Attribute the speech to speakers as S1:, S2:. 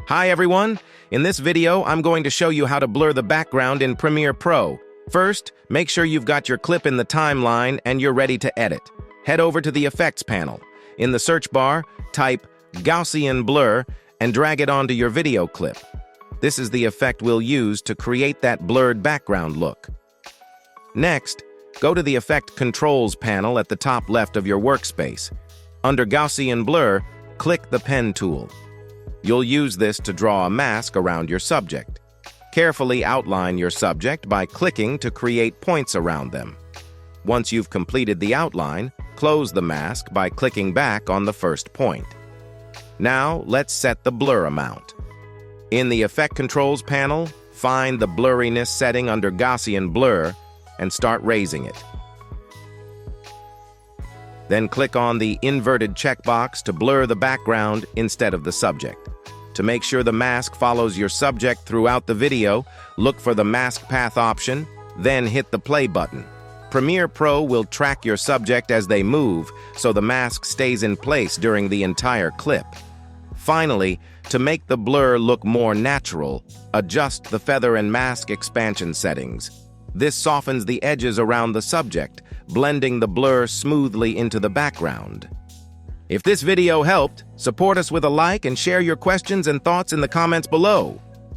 S1: Hi everyone! In this video, I'm going to show you how to blur the background in Premiere Pro. First, make sure you've got your clip in the timeline and you're ready to edit. Head over to the Effects panel. In the search bar, type Gaussian Blur and drag it onto your video clip. This is the effect we'll use to create that blurred background look. Next, go to the Effect Controls panel at the top left of your workspace. Under Gaussian Blur, click the Pen tool. You'll use this to draw a mask around your subject. Carefully outline your subject by clicking to create points around them. Once you've completed the outline, close the mask by clicking back on the first point. Now, let's set the blur amount. In the Effect Controls panel, find the blurriness setting under Gaussian Blur and start raising it. Then click on the inverted checkbox to blur the background instead of the subject. To make sure the mask follows your subject throughout the video, look for the Mask Path option, then hit the play button. Premiere Pro will track your subject as they move, so the mask stays in place during the entire clip. Finally, to make the blur look more natural, adjust the feather and mask expansion settings. This softens the edges around the subject, blending the blur smoothly into the background. If this video helped, support us with a like and share your questions and thoughts in the comments below.